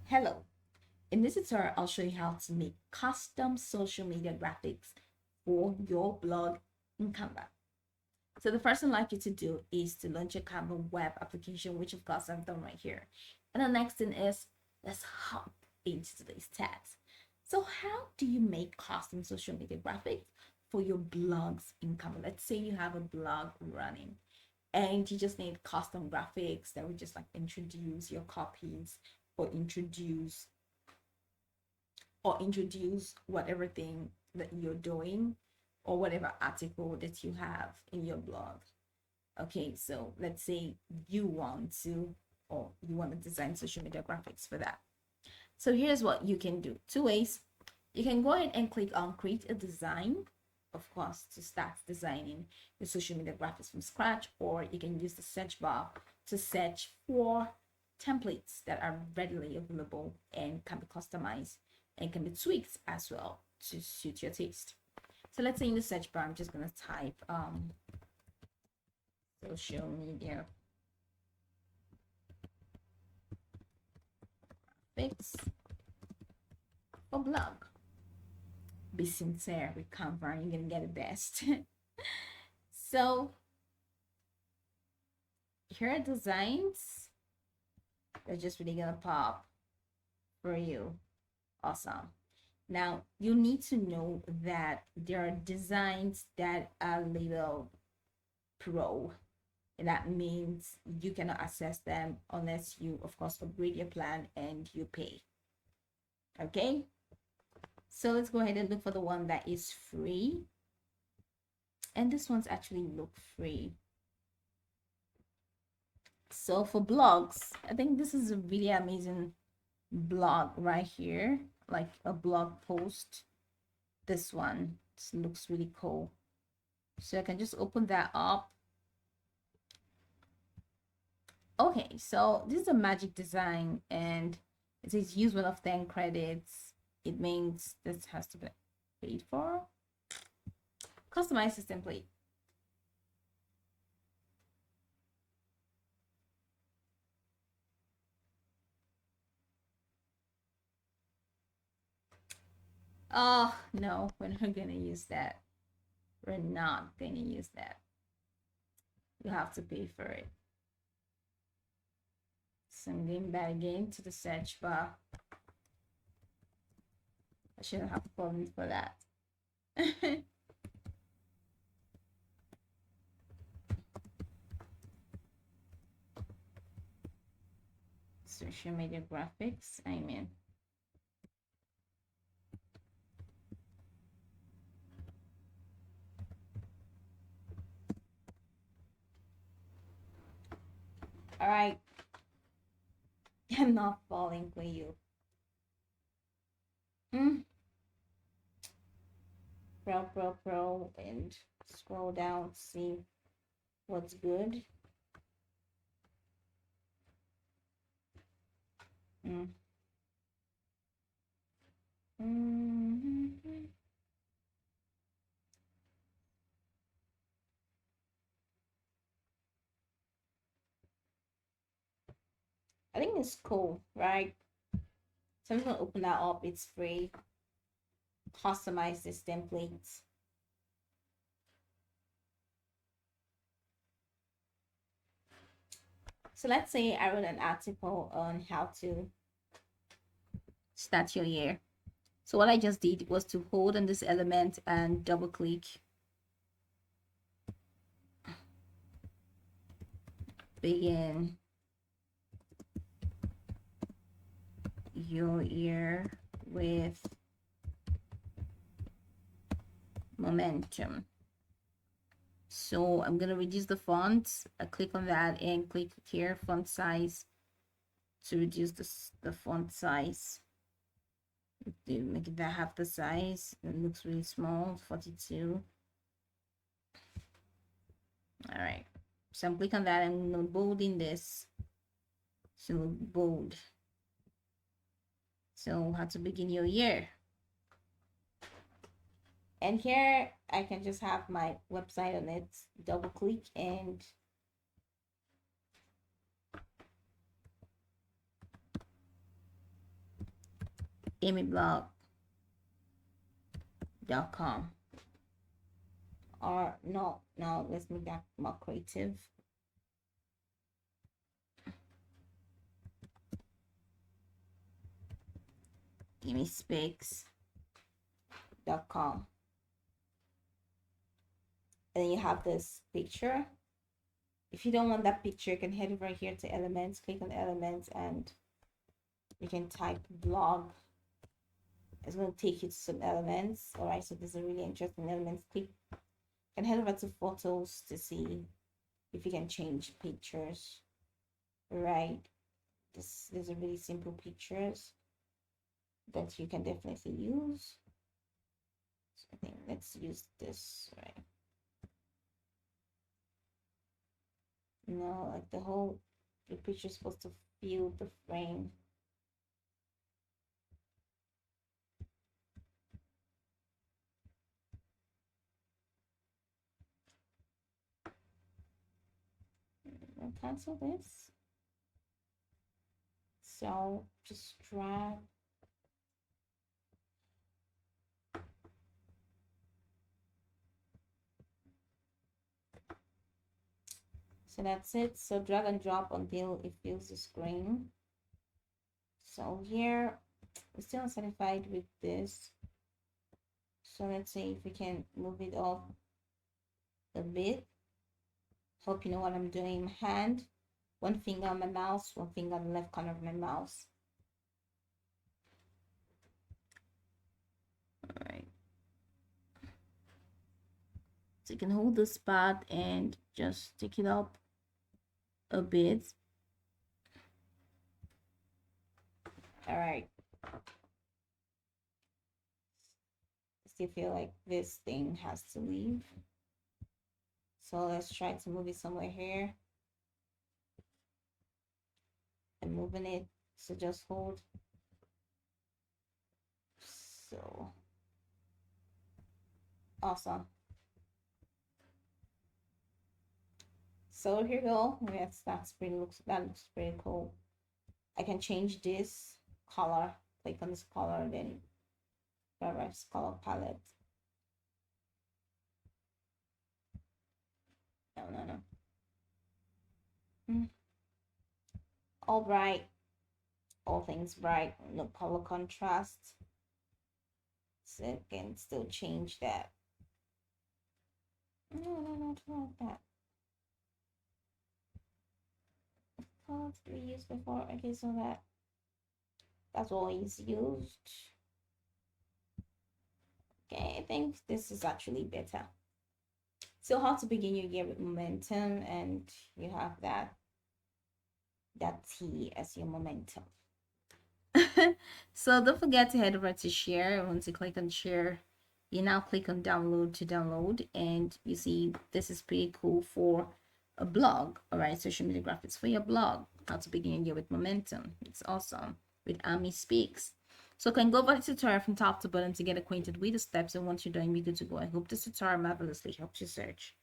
Hello, in this tutorial I'll show you how to make custom social media graphics for your blog in Canva. So the first thing I'd like you to do is to launch your Canva web application, which of course I've done right here. And the next thing is, let's hop into today's task. So how do you make custom social media graphics for your blogs in Canva? Let's say you have a blog running and you just need custom graphics that would just like introduce your copies or introduce whatever thing that you're doing or whatever article that you have in your blog. Okay, so let's say you want to design social media graphics for that. So here's what you can do. Two ways. You can go ahead and click on create a design, of course, to start designing your social media graphics from scratch, or you can use the search bar to search for templates that are readily available and can be customized and can be tweaked as well to suit your taste. So let's say in the search bar, I'm just going to type social media graphics for blog. Be sincere with Canva, you're going to get the best. So here are designs. They're just really going to pop for you. Awesome. Now you need to know that there are designs that are labeled pro, and that means you cannot access them unless you of course upgrade your plan and you pay. Okay, so let's go ahead and look for the one that is free, and this one's actually look free. So for blogs, I think this is a really amazing blog right here, like a blog post. This one looks really cool, so I can just open that up. Okay, so this is a magic design and it says use one of 10 credits. It means this has to be paid for. Customize this template. Oh no, we're not gonna use that. We're not gonna use that. You have to pay for it. So I'm going back again to the search bar. I shouldn't have problems for that. Social media graphics, I mean. All right. I'm not falling for you. Pro, and scroll down, see what's good. Mm. Mm-hmm. I think it's cool, right? So I'm gonna open that up. It's free. Customize this template. So let's say I wrote an article on how to start your year. So what I just did was to hold on this element and double click. Begin your year with momentum. So I'm going to reduce the font. I click on that and click here, font size, to reduce the font size. Make it that half the size. It looks really small, 42. All right. So I'm clicking on that. I'm going to bold in this. So bold. So how to begin your year. And here I can just have my website on it, double click, and amyblog.com. Or no, let's make that more creative. amyspeaks.com. And then you have this picture. If you don't want that picture, you can head over here to elements, click on elements, and you can type blog. It's going to take you to some elements. All right, so there's a really interesting elements. Click and head over to photos to see if you can change pictures. Right, there's a really simple pictures that you can definitely use. So I think let's use this, right? No, like the picture is supposed to fill the frame. I'll cancel this. So just drag. So that's it. So drag and drop until it fills the screen. So here we're still unsatisfied with this. So let's see if we can move it off a bit. Hope you know what I'm doing. My hand, one finger on my mouse, one finger on the left corner of my mouse. All right. So you can hold this spot and just stick it up a bit. All right. Still feel like this thing has to leave. So let's try to move it somewhere here. And moving it. So just hold. So awesome. So here you go. Yes, that looks pretty cool. I can change this color. Click on this color, then reverse color palette. No. All bright, all things bright, no color contrast. So you can still change that. No, not like that. Colors we used before. Okay, so that's always used. Okay, I think this is actually better. So how to begin your year with momentum, and you have that T as your momentum. So don't forget to head over to share. Once you click on share, you now click on download to download, and you see this is pretty cool for a blog. All right, social media graphics for your blog. How to begin your year with momentum. It's awesome with Amy Speaks. So you can go over the tutorial from top to bottom to get acquainted with the steps, and once you're done, you're good to go. I hope this tutorial marvelously helps you search.